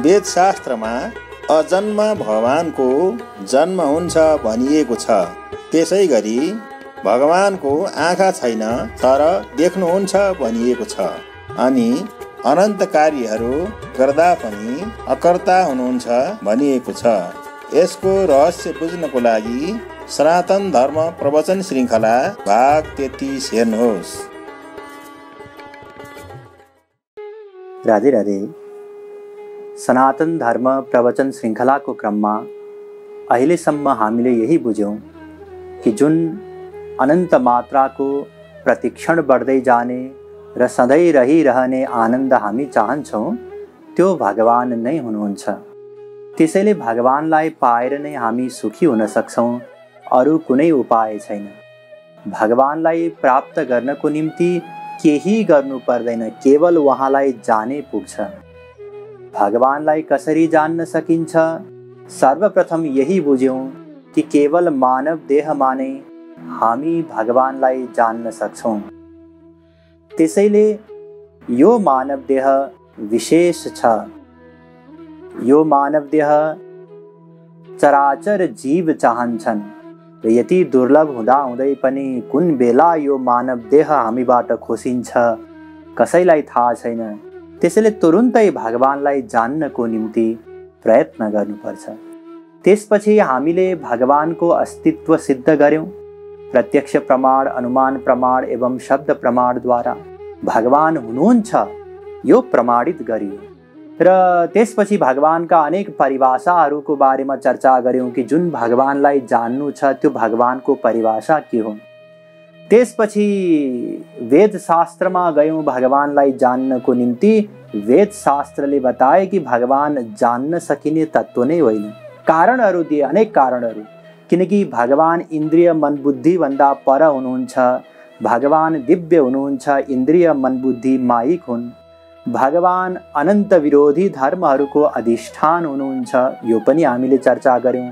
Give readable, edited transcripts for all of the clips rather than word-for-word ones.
वेदशास्त्रमा अजन्म भगवानको जन्म हुन्छ भनिएको छ। त्यसै गरी भगवानको आँखा छैन तर देख्नुहुन्छ भनिएको छ। अनि अनन्त कार्यहरू गर्दा पनि अकर्ता हुनुहुन्छ भनिएको छ। यसको रहस्य बुझ्नको लागि सनातन धर्म प्रवचन श्रृङ्खला भाग 33 हेर्नुहोस्। राधे राधे। सनातन धर्म प्रवचन श्रृङ्खलाको क्रममा अहिलेसम्म हामीले यही बुझ्यौँ कि जुन अनन्त मात्राको प्रतिक्षण बढ्दै जाने र सधैँ रहिरहने आनन्द हामी चाहन्छौँ त्यो भगवान नै हुनुहुन्छ। त्यसैले भगवानलाई पाएर नै हामी सुखी हुन सक्छौँ, अरू कुनै उपाय छैन। भगवानलाई प्राप्त गर्नको निम्ति केही गर्नु पर्दैन, केवल उहाँलाई जाने पुग्छ। भगवानलाई कसरी जान्न सकिन्छ? सर्वप्रथम यही बुझ्यौँ कि केवल मानव देहमा नै हामी भगवानलाई जान्न सक्छौँ। त्यसैले यो मानव देह विशेष छ। यो मानव देह चराचर जीव चाहन्छन् र यति दुर्लभ हुँदाहुँदै पनि कुन बेला यो मानव देह हामीबाट खोसिन्छ कसैलाई थाहा छैन। त्यसैले तुरुन्तै भगवानलाई जान्नको निम्ति प्रयत्न गर्नुपर्छ। त्यसपछि हामीले भगवानको अस्तित्व सिद्ध गर्यौँ। प्रत्यक्ष प्रमाण, अनुमान प्रमाण एवं शब्द प्रमाणद्वारा भगवान हुनुहुन्छ यो प्रमाणित गरियो। र त्यसपछि भगवानका अनेक परिभाषाहरूको बारेमा चर्चा गर्यौँ कि जुन भगवानलाई जान्नु छ त्यो भगवानको परिभाषा के हो। त्यसपछि वेदशास्त्रमा गयौँ भगवानलाई जान्नको निम्ति। वेदशास्त्रले बताए कि भगवान जान्न सकिने तत्त्व नै होइन। कारणहरू दिए, अनेक कारणहरू। किनकि भगवान इन्द्रिय मन बुद्धि भन्दा पर हुनुहुन्छ। भगवान दिव्य हुनुहुन्छ, इन्द्रिय मन बुद्धि माइक हुन्। भगवान अनन्त विरोधी धर्महरूको अधिष्ठान हुनुहुन्छ, यो पनि हामीले चर्चा गर्यौँ।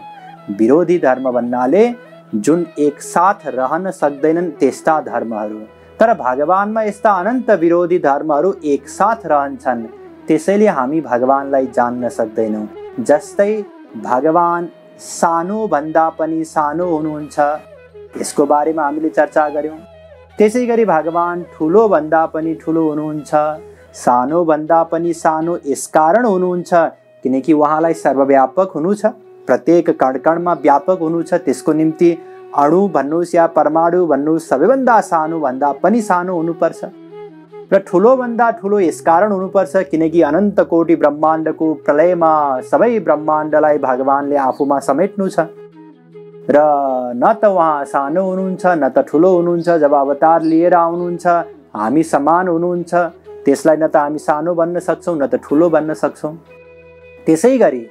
विरोधी धर्म भन्नाले जुन एकसाथ रहन सक्दैनन् त्यस्ता धर्महरू। तर भगवानमा यस्ता अनन्त विरोधी धर्महरू एकसाथ रहन्छन्। त्यसैले हामी भगवानलाई जान्न सक्दैनौँ। जस्तै भगवान सानो भन्दा पनि सानो हुनुहुन्छ, यसको बारेमा हामीले चर्चा गर्यौँ। त्यसै गरी भगवान ठुलो भन्दा पनि ठुलो हुनुहुन्छ, सानो भन्दा पनि सानो यसकारण हुनुहुन्छ किनकि उहाँलाई सर्वव्यापक हुनु छ, प्रत्येक कणकणमा व्यापक हुनु छ। त्यसको निम्ति अणु भन्नुहोस् या परमाणु भन्नुहोस्, सबैभन्दा सानो भन्दा पनि सानो हुनुपर्छ। र ठुलो भन्दा ठुलो यसकारण हुनुपर्छ किनकि अनन्त कोटि ब्रह्माण्डको प्रलयमा सबै ब्रह्माण्डलाई भगवानले आफूमा समेट्नु छ। र न त उहाँ सानो हुनुहुन्छ न त ठुलो हुनुहुन्छ। जब अवतार लिएर आउनुहुन्छ हामी समान हुनुहुन्छ, त्यसलाई न त हामी सानो भन्न सक्छौँ न त ठुलो भन्न सक्छौँ। त्यसै गरी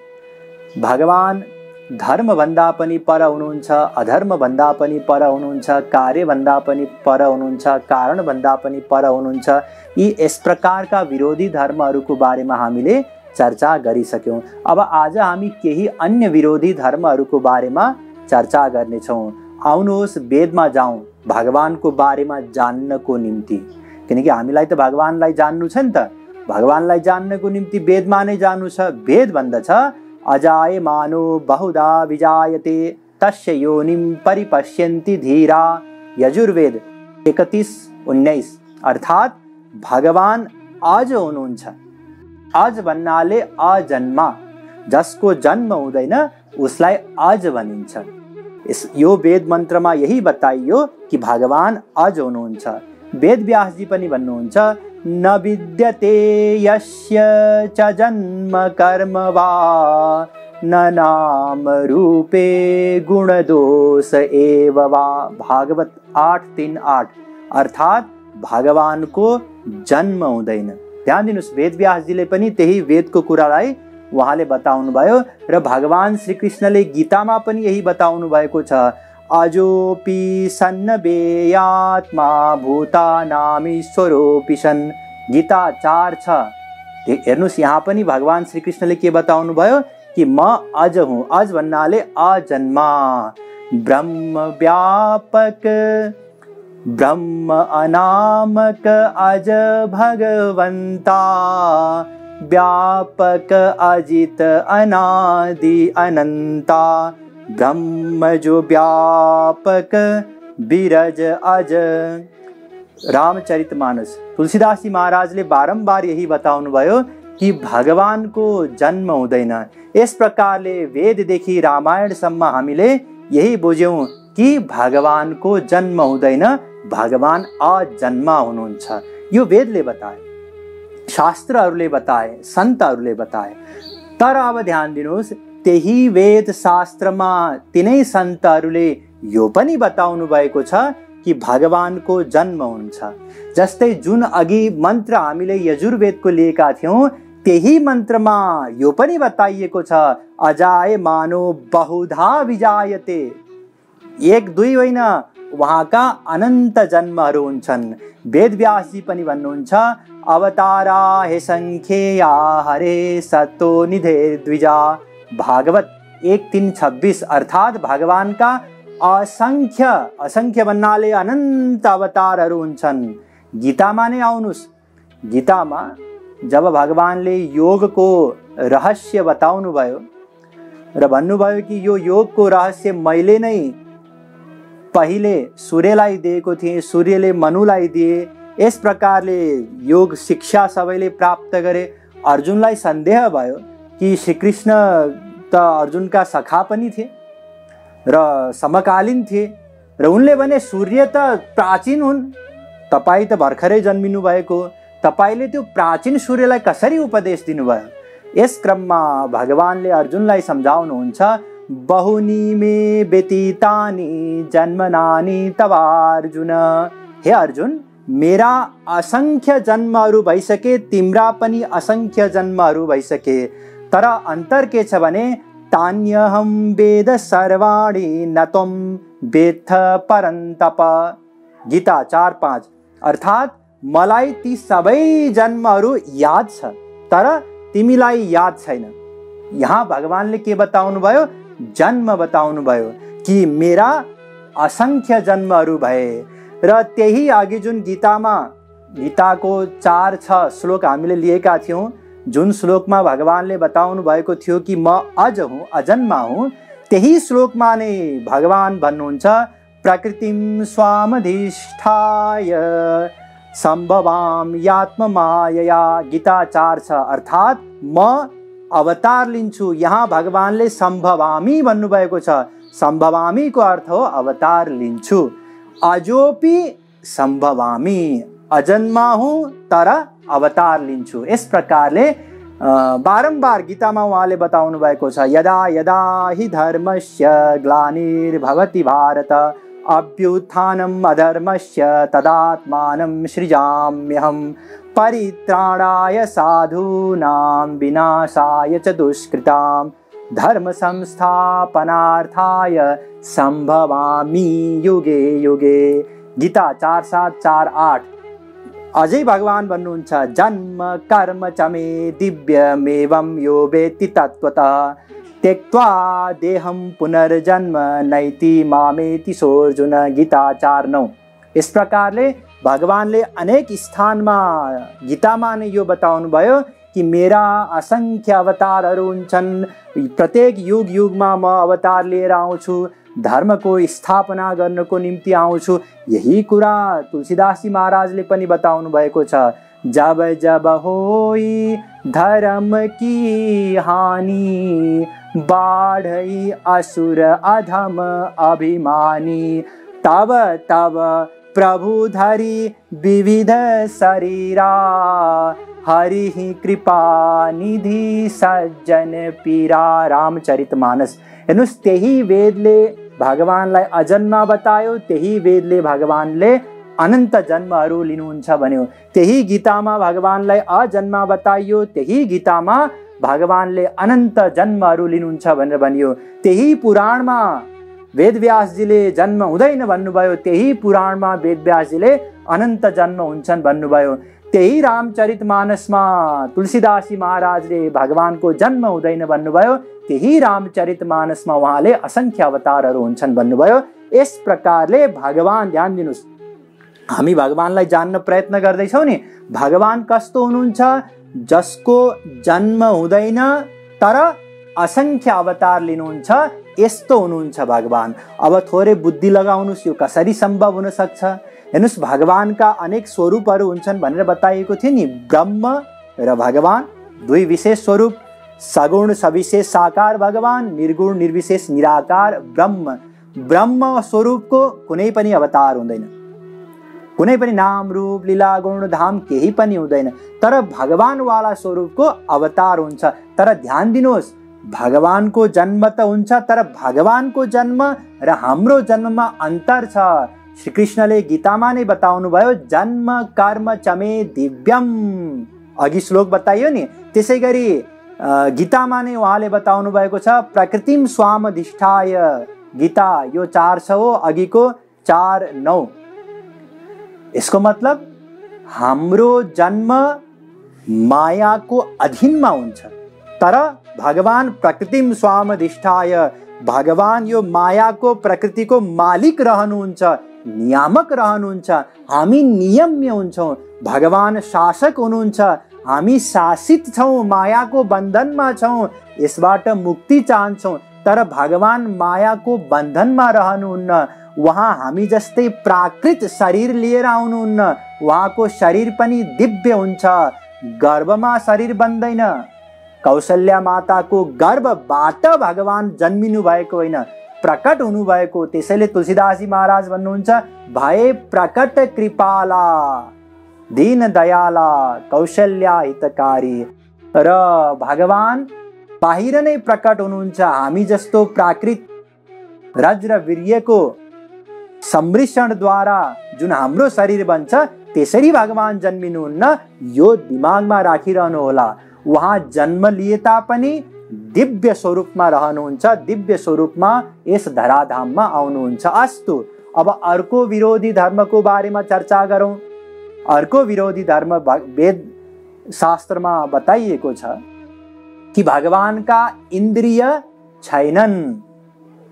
भगवान धर्मभन्दा पनि पर हुनुहुन्छ, अधर्मभन्दा पनि पर हुनुहुन्छ, कार्यभन्दा पनि पर हुनुहुन्छ, कारणभन्दा पनि पर हुनुहुन्छ। यी यस प्रकारका विरोधी धर्महरूको बारेमा हामीले चर्चा गरिसक्यौँ। अब आज हामी केही अन्य विरोधी धर्महरूको बारेमा चर्चा गर्नेछौँ। आउनुहोस् वेदमा जाउँ भगवानको बारेमा जान्नको निम्ति। किनकि हामीलाई त भगवानलाई जान्नु छ नि त। भगवानलाई जान्नको निम्ति वेदमा नै जानु छ। वेद भन्दछ अजायमानो बहुधा विजायते तस्य योनिं परिपश्यन्ति धीरा। यजुर्वेद 31:19। अर्थात् भगवान आज हुनुहुन्छ। आज भन्नाले अजन्मा, जसको जन्म हुँदैन उसलाई आज भनिन्छ। यो वेद मन्त्रमा यही बताइयो कि भगवान आज हुनुहुन्छ। वेद व्यासजी पनि भन्नुहुन्छ न विद्यते यस्य च जन्म कर्म वा न नाम रूपे गुणदोष एव वा। भागवत 8:3-8। अर्थात् भगवानको जन्म हुँदैन। ध्यान दिनुहोस्, वेद व्यासजीले पनि त्यही वेदको कुरालाई उहाँले बताउनु भयो र भगवान श्रीकृष्णले गीतामा पनि यही बताउनु भएको छ। अजोपि सन्नवेयात्मा भूतानामीश्वरोऽपि सन्। गीता 4:6। हेर्नुहोस्, यहाँ पनि भगवान श्रीकृष्णले के बताउनु भयो कि म अज हुँ। अज भन्नाले अजन्मा, ब्रह्म व्यापक, ब्रह्म अनामक अज भगवन्ता व्यापक अजित अनादि अनंता, ब्रह्म जो व्यापक बिरज अज। रामचरितमानस तुलसीदास जी महाराजले बारम्बार यही बताउनु भयो कि भगवानको जन्म हुँदैन। यस प्रकारले वेददेखि रामायणसम्म हामीले यही बुझ्यौं कि भगवानको जन्म हुँदैन, भगवान अजन्मा हुनुहुन्छ। यो वेदले बताए, शास्त्रहरूले बताए, सन्तहरूले बताए। तर अब ध्यान दिनुहोस्, त्यही वेद शास्त्रमा तिनै सन्तहरूले यो पनि बताउनु भएको छ कि भगवानको जन्म हुन्छ। जस्तै जुन अघि मन्त्र हामीले यजुर्वेदको लिएका थियौं, त्यही मन्त्रमा यो पनि बताइएको छ, अजाय मानो बहुधा विजायते। एक दुई होइन, उहाँका अनन्त जन्महरू हुन्छन्। वेदव्यासजी पनि भन्नुहुन्छ, अवतारा हे संख्येया हरे सतो निधे द्विजा। भागवत 1:3-26 अर्थात भगवानका असंख्य, असंख्य भन्नाले अनन्त अवतारहरू हुन्छन्। गीतामा नै आउनुस्, गीतामा जब भगवानले योगको रहस्य बताउनु भयो र भन्नुभयो कि यो योगको रहस्य मैले नै पहिले सूर्यलाई दिएको थिएँ, सूर्यले मनुलाई दिए, यस प्रकारले योग शिक्षा सबैले प्राप्त गरे। अर्जुनलाई सन्देह भयो कि श्रीकृष्ण त अर्जुनका सखा पनि थिए र समकालीन थिए, र उनले भने सूर्य त प्राचीन हुन्, तपाईँ त भर्खरै जन्मिनु भएको, तपाईले त्यो प्राचीन सूर्यलाई कसरी उपदेश दिनुभयो। यस क्रममा भगवानले अर्जुनलाई सम्झाउनुहुन्छ, बहुनी मे व्यतीतानि जन्मनानि तवार्जुन। हे अर्जुन, मेरा असंख्य जन्महरू भइसके, तिम्रा पनि असंख्य जन्महरू भइसके, तर अन्तर के छ भने तान्यहं वेद सर्वाणि न त्वं वेत्थ परन्तप। गीता 4:5 अर्थात मलाई ती सबै जन्महरू याद छ, तर तिमीलाई याद छैन। यहाँ भगवानले के बताउनु भयो? जन्म बताउनु भयो कि मेरा असंख्य जन्महरू भए। र त्यही अघि जुन गीतामा, गीताको 4-6 श्लोक हामीले लिएका थियौं, जुन श्लोकमा भगवानले बताउनु भएको थियो कि म अज हुँ, अजन्मा हुँ, त्यही श्लोकमा नै भगवान भन्नुहुन्छ, प्रकृतिम स्वामधिष्ठाय संभवाम यात्ममायया। गीता 4:6 अर्थात म अवतार लिन्छु। यहाँ भगवानले संभवामी भन्नुभएको छ। संभवामी को अर्थ हो अवतार लिन्छु। अजोपि संभवामी, अजन्मा हूँ तर अवतार लिन्छु। यस प्रकारले बारम्बार गीतामा उहाँले बताउनु भएको छ, यदा यदा हि धर्मस्य ग्लानिर्भवति भारत अभ्युत्थानम् अधर्मस्य तदात्मानं सृजाम्यहम् परित्राणाय साधूनां विनाशाय च दुष्कृतां धर्म संस्थापनार्थाय संभवामि युगे युगे। गीता 4:7-4:8। अझै भगवान भन्नुहुन्छ, जन्म कर्म च मे दिव्यमेवं यो वेत्ति तत्त्वतः त्यक्त्वा देहं पुनर्जन्म नैति मामेति सोऽर्जुन। गीता 4:9। इस प्रकारले भगवानले अनेक स्थानमा गीतामा नै यो बताउनु भयो कि मेरा असंख्य अवतारहरू हुन्छन्, प्रत्येक युग युगमा म अवतार लिएर आउँछु, धर्मको स्थापना गर्नको निम्ति आउँछु। यही कुरा तुलसीदासजी महाराजले पनि बताउनु भएको छ, जब जब होई धर्म की हानि बाढ़ई असुर अधम अभिमानी तब तब प्रभु धरि विविध शरीरा हरि कृपा निधि सज्जन पीरा। रामचरितमानस। हेर्नुस्, त्यही वेदले भगवानलाई अजन्मा बतायो, त्यही वेदले भगवानले अनन्त जन्महरू लिनुहुन्छ भन्यो। त्यही गीतामा भगवानलाई अजन्मा बताइयो, त्यही गीतामा भगवानले अनन्त जन्महरू लिनुहुन्छ भनेर भनियो। त्यही पुराणमा वेदव्यासजीले जन्म हुँदैन भन्नुभयो, त्यही पुराणमा वेदव्यासजीले अनन्त जन्म हुन्छन् भन्नुभयो। त्यही रामचरितमानसमा तुलसीदासजी महाराजले भगवानको जन्म हुँदैन भन्नुभयो, त्यही रामचरितमानसमा उहाँले असंख्य अवतारहरू हुन्छन् भन्नुभयो। यस प्रकारले भगवान, ध्यान दिनुस्, हामी भगवानलाई जान्न प्रयत्न गर्दैछौँ नि, भगवान कस्तो हुनुहुन्छ, जसको जन्म हुँदैन तर असंख्य अवतार लिनुहुन्छ, यस्तो हुनुहुन्छ भगवान। अब थोरै बुद्धि लगाउनुस्, यो कसरी सम्भव हुन सक्छ? हेर्नुस्, भगवानका अनेक स्वरूपहरू हुन्छन् भनेर बताइएको थियो नि। ब्रह्म र भगवान दुई विशेष स्वरूप, सगुण सविशेष साकार भगवान, निर्गुण निर्विशेष निराकार ब्रह्म। ब्रह्म स्वरूपको कुनै पनि अवतार हुँदैन, कुनै पनि नाम रूप लीला गुण धाम केही पनि हुँदैन, तर भगवानवाला स्वरूपको अवतार हुन्छ। तर ध्यान दिनुहोस्, भगवानको जन्म त हुन्छ, तर भगवानको जन्म र हाम्रो जन्ममा अन्तर छ। श्री कृष्णले गीतामा नै बताउनु भयो, जन्म कर्म चमे दिव्यम, अघि श्लोक बताइयो नि। त्यसै गरी गीतामा नै उहाँले बताउनु भएको छ, प्रकृतिम स्वामधिष्ठाय। गीता यो 4 छ हो, अघिको 4:9। यसको मतलब हाम्रो जन्म मायाको अधीनमा हुन्छ, तर भगवान प्रकृतिम स्वामधिष्ठाय, भगवान यो मायाको प्रकृतिको मालिक रहनुहुन्छ, नियामक रहनुहुन्छ। हामी नियम्य हुन्छौँ, भगवान शासक हुनुहुन्छ, हामी शासित छौँ, मायाको बन्धनमा छौँ, यसबाट मुक्ति चाहन्छौँ। तर भगवान मायाको बन्धनमा रहनुहुन्न, उहाँ हामी जस्तै प्राकृत शरीर लिएर आउनुहुन्न। उहाँको शरीर पनि दिव्य हुन्छ, गर्भमा शरीर बन्दैन। कौशल्या माताको गर्भबाट भगवान जन्मिनु भएको होइन, प्रकट हुनुभएको। त्यसैले तुलसीदासजी महाराज भन्नुहुन्छ, भए प्रकट कृपाला दीन दयाला कौशल्या हितकारी। र भगवान बाहिर नै प्रकट हुनुहुन्छ, हामी जस्तो प्राकृत रज र वीर्यको सम्मिश्रणद्वारा जुन हाम्रो शरीर बन्छ, त्यसरी भगवान जन्मिनुहुन्न। यो दिमागमा राखिरहनु होला। उहाँ जन्म लिए तापनि दिव्य स्वरूपमा रहनुहुन्छ, दिव्य स्वरूपमा यस धराधाममा आउनुहुन्छ। अस्तु, अब अर्को विरोधी धर्मको बारेमा चर्चा गरौँ। अर्को विरोधी धर्म वेद शास्त्रमा बताइएको छ कि भगवानका इन्द्रिय छैनन्।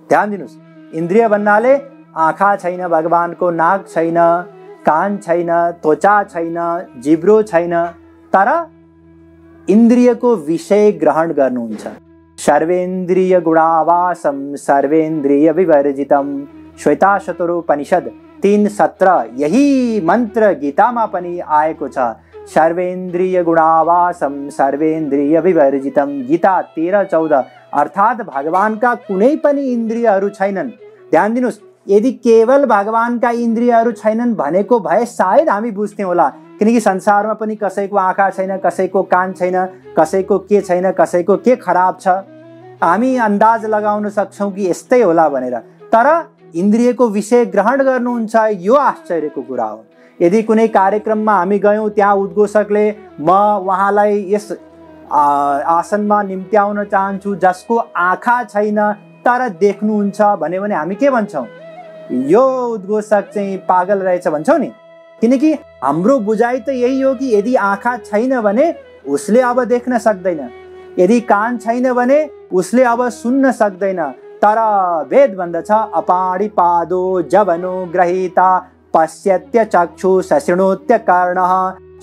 ध्यान दिनुहोस्, इन्द्रिय भन्नाले आँखा छैन भगवानको, नाक छैन, कान छैन, त्वचा छैन, जिब्रो छैन, तर इन्द्रियको विषय ग्रहण गर्नुहुन्छ। सर्वेन्द्रिय गुणावासम सर्वेन्द्रिय विवर्जितम, श्वेताशतरोपनिषद 3:17। यही मन्त्र गीतामा पनि आएको छ, सर्वेन्द्रिय गुणावासम सर्वेन्द्रिय विवर्जितम। गीता 13:14। अर्थात् भगवानका कुनै पनि इन्द्रियहरू छैनन्। ध्यान दिनुहोस्, यदि केवल भगवानका इन्द्रियहरू छैनन् भनेको भए सायद हामी बुझ्थ्यौँ होला, किनकि संसारमा पनि कसैको आँखा छैन, कसैको कान छैन, कसैको के छैन, कसैको के खराब छ। हामी अन्दाज लगाउन सक्छौँ कि यस्तै होला भनेर, तर इन्द्रियको विषय ग्रहण गर्नुहुन्छ, यो आश्चर्यको कुरा हो। यदि कुनै कार्यक्रममा हामी गयौँ, त्यहाँ उद्घोषकले म उहाँलाई यस आसनमा निम्त्याउन चाहन्छु जसको आँखा छैन तर देख्नुहुन्छ भन्यो भने हामी के भन्छौँ? यो उद्घोषक चाहिँ पागल रहेछ भन्छौँ नि। किनकि हाम्रो बुझाइ त यही हो कि यदि आँखा छैन भने उसले अब देख्न सक्दैन, यदि कान छैन भने उसले अब सुन्न सक्दैन। तर वेद भन्दछ, अपाणि पादो जवनो ग्रहीता पश्यत्य चक्षु सशृणोत्य कर्णः।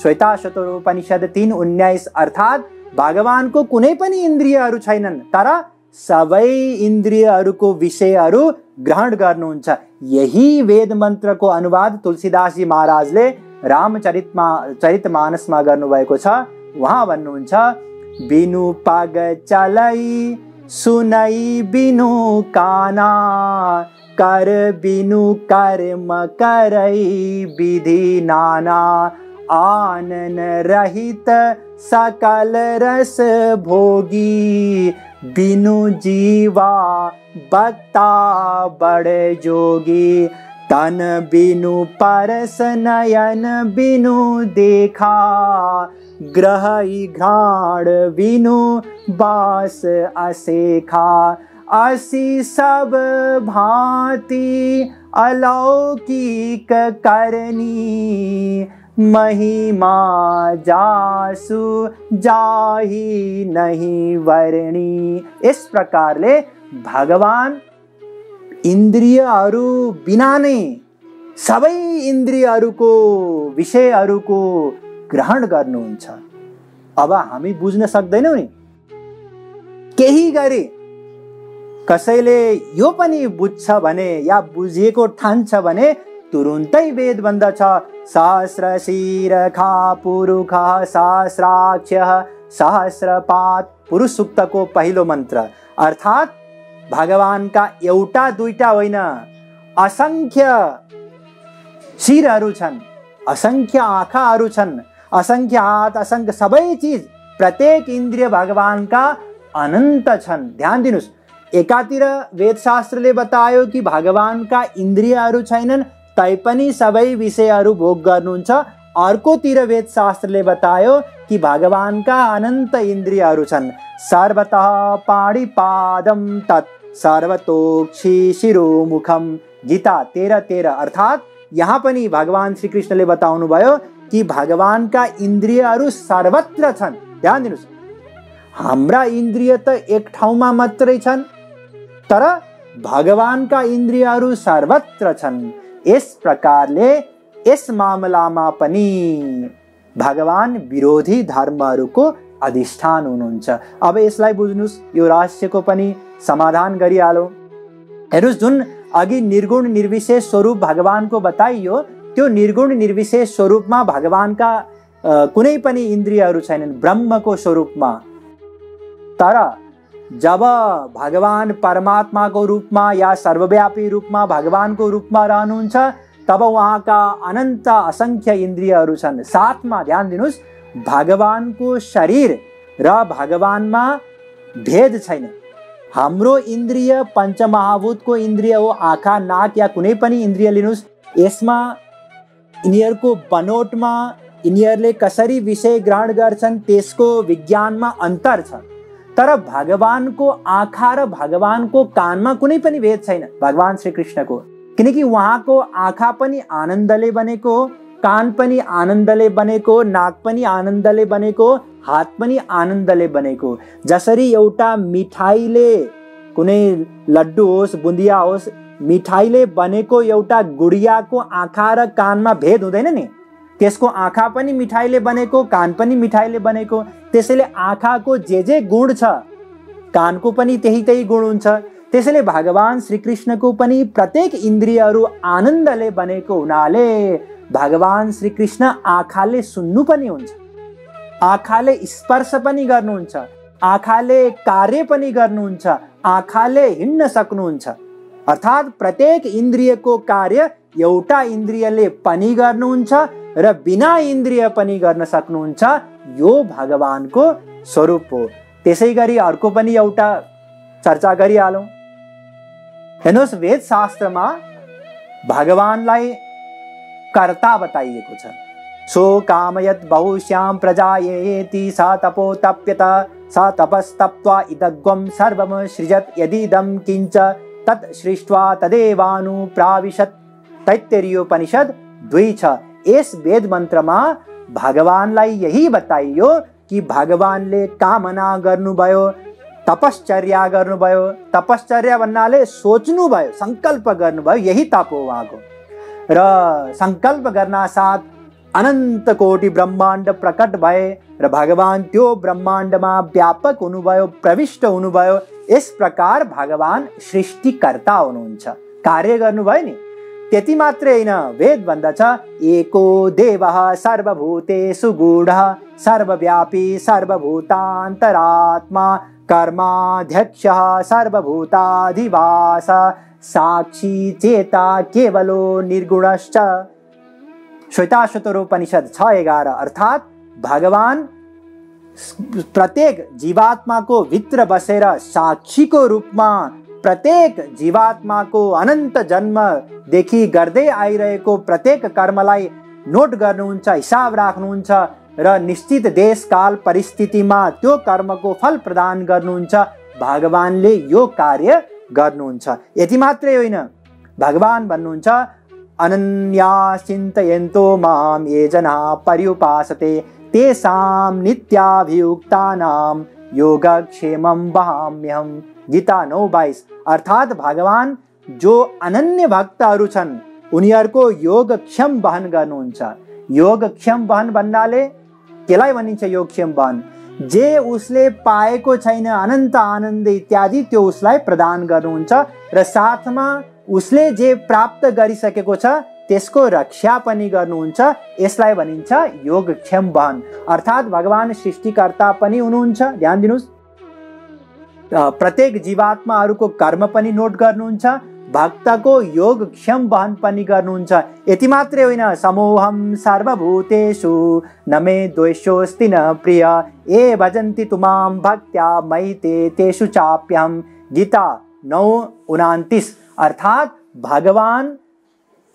श्वेताशतरोपनिषद 3:19। अर्थात् भगवानको कुनै पनि इन्द्रियहरू छैनन्, तर सबै इन्द्रियहरूको विषयहरू ग्रहण गर्नुहुन्छ। यही वेद मन्त्रको अनुवाद तुलसीदासजी महाराजले रामचरितमानसमा गर्नुभएको छ। उहाँ भन्नुहुन्छ, बिनु पग चलै सुनै बिनु काना, कर बिनु कर्म करै विधि नाना, आनन रहित सकल रस भोगी, बिनु जीवा बक्ता बड़ जोगी, तन बिनु परस नयन बिनु देखा, ग्रह घ्राण बिनु बास असेखा, असी सब भांति अलौकिक करनी, महिमा जासु जाहि नहीं वर्णी। इस प्रकारले भगवान इन्द्रियहरू बिना नै सबै इन्द्रियहरूको विषयहरूको ग्रहण गर्नुहुन्छ। अब हामी बुझ्न सक्दैनौँ नि। केही गरी कसैले यो पनि बुझ्छ भने या बुझिएको ठान्छ भने तुरुन्तै वेद बन्दछ। सहस्र शिरखा पुरुखः सहस्राक्षः सहस्रपात, पुरुष सूक्तको पहिलो मन्त्र। अर्थात् भगवानका एउटा दुईटा होइन, असंख्य शिरहरू छन्, असंख्य आँखाहरू छन्, असंख्य हात, असंख्य सबै चिज, प्रत्येक इन्द्रिय भगवानका अनन्त छन्। ध्यान दिनुस्, एकातिर वेदशास्त्रले बतायो कि भगवानका इन्द्रियहरू छैनन् तैपनि सबै विषयहरू भोग गर्नुहुन्छ। अर्कोतिर वेदशास्त्रले बतायो कि भगवानका अनन्त इन्द्रियहरू छन्। सर्वतः पाणिपादं तत् सर्वतोक्षि शिरोमुखम, गीता 13:13। अर्थात् यहाँ पनि भगवान श्री कृष्णले बताउनु भयो कि भगवानका इन्द्रियहरू सर्वत्र छन्। ध्यान दिनुस्, हाम्रा इन्द्रिय त एक ठाउँमा मात्रै छन्, तर भगवानका इन्द्रियहरू सर्वत्र छन्। यस प्रकारले यस मामलामा पनि भगवान विरोधी धर्महरूको अधिष्ठान हुनुहुन्छ। अब यसलाई बुझ्नुस्, यो रहस्यको पनि समाधान गरिहालौँ। हेर्नुस्, जुन अघि निर्गुण निर्विशेष स्वरूप भगवानको बताइयो, त्यो निर्गुण निर्विशेष स्वरूपमा भगवानका कुनै पनि इन्द्रियहरू छैनन्, ब्रह्मको स्वरूपमा। तर जब भगवान परमात्माको रूपमा या सर्वव्यापी रूपमा भगवानको रूपमा रहनुहुन्छ, तब उहाँका अनन्त असंख्य इन्द्रियहरू छन्। साथमा ध्यान दिनुस्, भगवानको शरीर र भगवानमा भेद छैन। हाम्रो इन्द्रिय पञ्चमहाभूतको इन्द्रिय हो, आँखा, नाक या कुनै पनि इन्द्रिय लिनुस्, यसमा यिनीहरूको बनोटमा, यिनीहरूले कसरी विषय ग्रहण गर्छन् त्यसको विज्ञानमा अन्तर छ। तर भगवानको आँखा र भगवानको कानमा कुनै पनि भेद छैन भगवान श्री कृष्णको, किनकि उहाँको आँखा पनि आनन्दले बनेको हो, कान पनि आनन्दले बनेको, नाक पनि आनन्दले बनेको, हात पनि आनन्दले बनेको। जसरी एउटा मिठाईले, कुनै लड्डु होस्, बुन्दिया होस्, मिठाईले बनेको एउटा गुडियाको आँखा र कानमा भेद हुँदैन नि, त्यसको आँखा पनि मिठाईले बनेको, कान पनि मिठाईले बनेको। त्यसैले आँखाको जे गुण छ, कानको पनि त्यही गुण हुन्छ। त्यसैले भगवान श्री कृष्णको पनि प्रत्येक इन्द्रियहरू आनन्दले बनेको हुनाले भगवान श्री कृष्ण आँखाले सुन्नु पनि हुन्छ, आँखाले स्पर्श पनि गर्नुहुन्छ, आँखाले कार्य पनि गर्नुहुन्छ, आँखाले हिँड्न सक्नुहुन्छ। अर्थात् प्रत्येक इन्द्रियको कार्य एउटा इन्द्रियले पनि गर्नुहुन्छ र बिना इन्द्रिय पनि गर्न सक्नुहुन्छ। यो भगवानको स्वरूप हो। त्यसै गरी अर्को पनि एउटा चर्चा गरिहालौँ। हेर्नुहोस्, वेद शास्त्रमा भगवानलाई कर्ता बताइएको छ। सो कामयत् बहुश्यां प्रजायेति स तपो तप्यत स तपस्तप्त्वा इदग्वं सर्वं सृजत् यदिदं किञ्च तत् सृष्ट्वा तदेवानुप्राविशत्। तैत्तिरीयोपनिषद 2:6। यस वेद मन्त्रमा भगवानलाई यही बताइयो कि भगवानले कामना गर्नुभयो, तपश्चर्या गर्नुभयो। तपश्चर्या भन्नाले सोच्नुभयो, सङ्कल्प गर्नुभयो, यही तप हो उहाँको। र सङ्कल्प गर्न साथ अनन्त कोटि ब्रह्माण्ड प्रकट भए र भगवान त्यो ब्रह्माण्डमा व्यापक हुनुभयो, प्रविष्ट हुनुभयो। यस प्रकार भगवान सृष्टिकर्ता हुनुहुन्छ, कार्य गर्नुभयो नि। त्यति मात्रै होइन, वेद भन्दछ एको देवः सर्वभूतेषु गूढः सर्वव्यापी सर्वभूतान्तरात्मा कर्माध्यक्षः सर्वभूताधिवास साक्षी चेता केवलो निर्गुणश्च। श्वेताश्वतरोपनिषद 6:11। अर्थात् भगवान प्रत्येक जीवात्माको भित्र बसेर साक्षीको रूपमा प्रत्येक जीवात्माको अनन्त जन्मदेखि गर्दै आइरहेको प्रत्येक कर्मलाई नोट गर्नुहुन्छ, हिसाब राख्नुहुन्छ र निश्चित देश काल परिस्थितिमा त्यो कर्मको फल प्रदान गर्नुहुन्छ। भगवानले यो कार्य गर्नुहुन्छ। यति मात्रै होइन, भगवान भन्नुहुन्छ अनन्या चिन्तयन्तो मां ये जनाः पर्युपासते तेषां नित्याभियुक्तानां योगक्षेमं वहाम्यहम्। गीता 9:22। अर्थात् भगवान जो अनन्य भक्तहरू छन् उनीहरूको योगक्षम वहन गर्नुहुन्छ। योगक्षम वहन भन्नाले केलाई भनिन्छ योगक्षेम? जे उसले पाएको छैन अनन्त आनन्द इत्यादि त्यो उसलाई प्रदान गर्नुहुन्छ र साथमा उसले जे प्राप्त गरिसकेको छ त्यसको रक्षा पनि गर्नुहुन्छ। यसलाई भनिन्छ योगक्षेम बहन। अर्थात् भगवान सृष्टिकर्ता पनि हुनुहुन्छ। ध्यान दिनुहोस्, प्रत्येक जीवात्माहरूको कर्म पनि नोट गर्नुहुन्छ, भक्तको योगक्षेम बहन पनि गर्नुहुन्छ। यति मात्रै होइन, समोहम सर्वभूतेषु न मे द्वेषोऽस्ति न प्रिय ये भजन्ति तुमां भक्त्या मयि तेषु चाप्यहम्। गीता 9:29। अर्थात् भगवान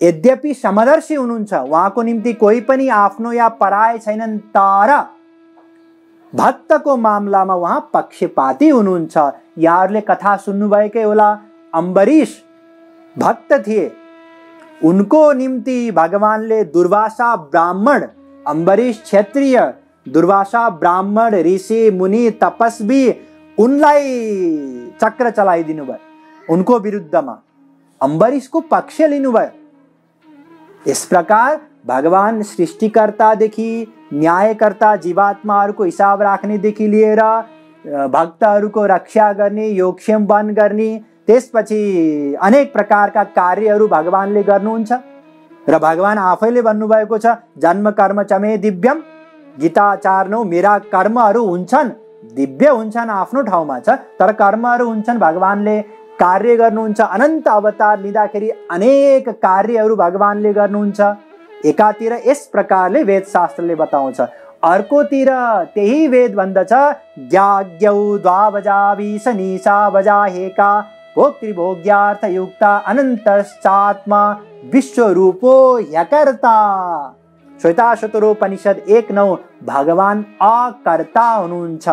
यद्यपि समदर्शी हुनुहुन्छ, उहाँको निम्ति कोही पनि आफ्नो या पराय छैनन्, तर भक्तको मामलामा उहाँ पक्षपाती हुनुहुन्छ। यहाँहरूले कथा सुन्नुभएकै होला, अम्बरीश भक्त थिए, उनको निम्ति भगवानले दुर्वासा ब्राह्मण, अम्बरीश क्षत्रिय, दुर्वासा ब्राह्मण, ऋषि मुनि तपस्वी, उनलाई चक्र चलाइदिनु भयो। उनको विरुद्धमा अम्बरीशको पक्ष लिनुभयो। इस प्रकार भगवान सृष्टिकर्तादेखि न्यायकर्ता, जीवात्माहरूको हिसाब राख्नेदेखि लिएर भक्तहरूको रक्षा गर्ने, योगक्षेम बहन गर्ने, त्यसपछि अनेक प्रकारका कार्यहरू भगवानले गर्नुहुन्छ। र भगवान आफैले भन्नुभएको छ, जन्म कर्म च मे दिव्यम। गीता 4:9। मेरा कर्महरू हुन्छन्, दिव्य हुन्छन्, आफ्नो ठाउँमा छ, तर कर्महरू हुन्छन्। भगवानले कार्य गर्नुहुन्छ। अनन्त अवतार लिँदाखेरि अनेक कार्यहरू भगवानले गर्नुहुन्छ। एकातिर यस प्रकारले वेद शास्त्रले बताउँछ, अर्कोतिर त्यही वेद भन्दछ, ज्ञाज्ञौ द्वावजा विशनिशा वजाहेका भोक्तृभोग्यार्थ युक्ता अनन्तश्चात्मा विश्वरूपो ह्यकर्ता। श्वेताशतरोपनिषद 1:9। भगवान अकर्ता हुनुहुन्छ।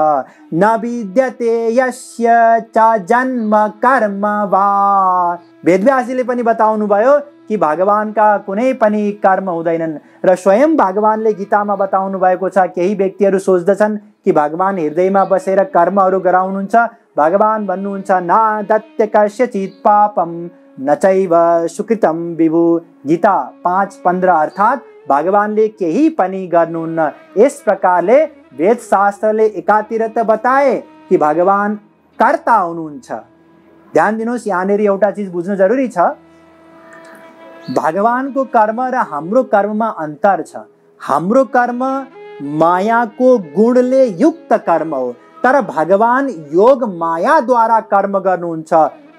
न विद्यते यस्य च जन्म कर्म वा। वेदव्यासजीले पनि बताउनु भयो कि भगवानका कुनै पनि कर्म हुँदैनन्। र स्वयं भगवानले गीतामा बताउनु भएको छ, केही व्यक्तिहरू सोच्दछन् कि भगवान हृदयमा बसेर कर्महरू गराउनुहुन्छ। भगवान भन्नुहुन्छ, न दत्ते कस्यचित् पापम न चैव सुकृतम विभु। गीता 5:15। अर्थात् भगवानले केही पनि गर्नुहुन्न। यस प्रकारले वेद शास्त्रले एकातिर त बताए कि भगवान कर्ता हुनुहुन्छ। ध्यान दिनुहोस्, यहाँनिर एउटा चिज बुझ्नु जरुरी छ, भगवानको कर्म र हाम्रो कर्ममा अन्तर छ। हाम्रो कर्म मायाको गुणले युक्त कर्म हो, तर भगवान योग मायाद्वारा कर्म गर्नुहुन्छ।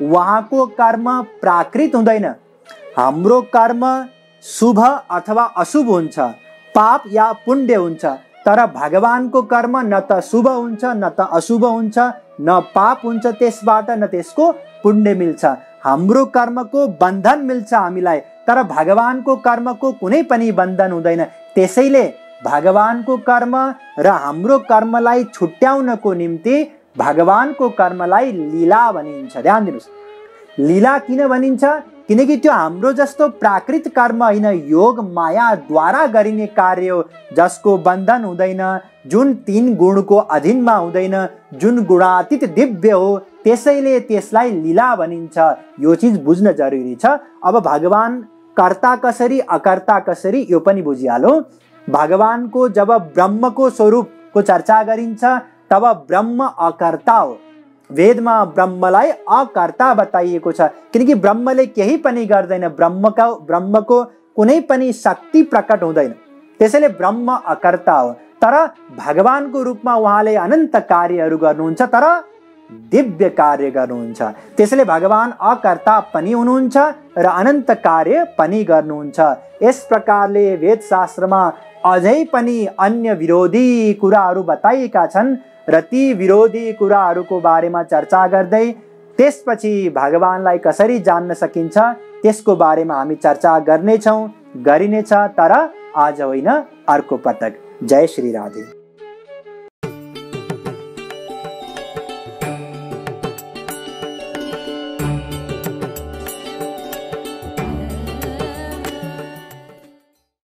उहाँको कर्म प्राकृत हुँदैन। हाम्रो कर्म शुभ अथवा अशुभ हुन्छ, पाप या पुण्य हुन्छ, तर भगवानको कर्म न त शुभ हुन्छ न त अशुभ हुन्छ, न पाप हुन्छ त्यसबाट न त्यसको पुण्य मिल्छ। हाम्रो कर्मको बन्धन मिल्छ हामीलाई, तर भगवानको कर्मको कुनै पनि बन्धन हुँदैन। त्यसैले भगवानको कर्म र हाम्रो कर्मलाई छुट्याउनको निम्ति भगवानको कर्मलाई लीला भनिन्छ। ध्यान दिनुहोस्, लीला किन भनिन्छ? किनकि त्यो हाम्रो जस्तो प्राकृत कर्म होइन, योग मायाद्वारा गरिने कार्य हो, जसको बन्धन हुँदैन, जुन 3 गुणको अधीनमा हुँदैन, जुन गुणातीत दिव्य हो, त्यसैले त्यसलाई लीला भनिन्छ। यो चीज बुझ्न जरुरी छ। अब भगवान कर्ता कसरी अकर्ता कसरी यो पनि बुझिहालौं। भगवानको जब ब्रह्मको स्वरूपको चर्चा गरिन्छ तब ब्रह्म अकर्ता हो। वेदमा ब्रह्मलाई अकर्ता बताइएको छ, किनकि ब्रह्मले केही पनि गर्दैन, ब्रह्मको कुनै पनि शक्ति प्रकट हुँदैन, त्यसैले ब्रह्म अकर्ता हो। तर भगवानको रूपमा उहाँले अनन्त कार्यहरू गर्नुहुन्छ, तर दिव्य कार्य गर्नुहुन्छ। त्यसैले भगवान अकर्ता पनि हुनुहुन्छ र अनन्त कार्य पनि गर्नुहुन्छ। यस प्रकारले वेद शास्त्रमा अझै पनि अन्य विरोधी कुराहरू बताइएका छन् र ती विरोधी कुराहरूको बारेमा चर्चा गर्दै त्यसपछि भगवानलाई कसरी जान्न सकिन्छ त्यसको बारेमा हामी चर्चा गर्नेछौँ, गरिनेछ, तर आज होइन अर्को पटक। जय श्री राधे।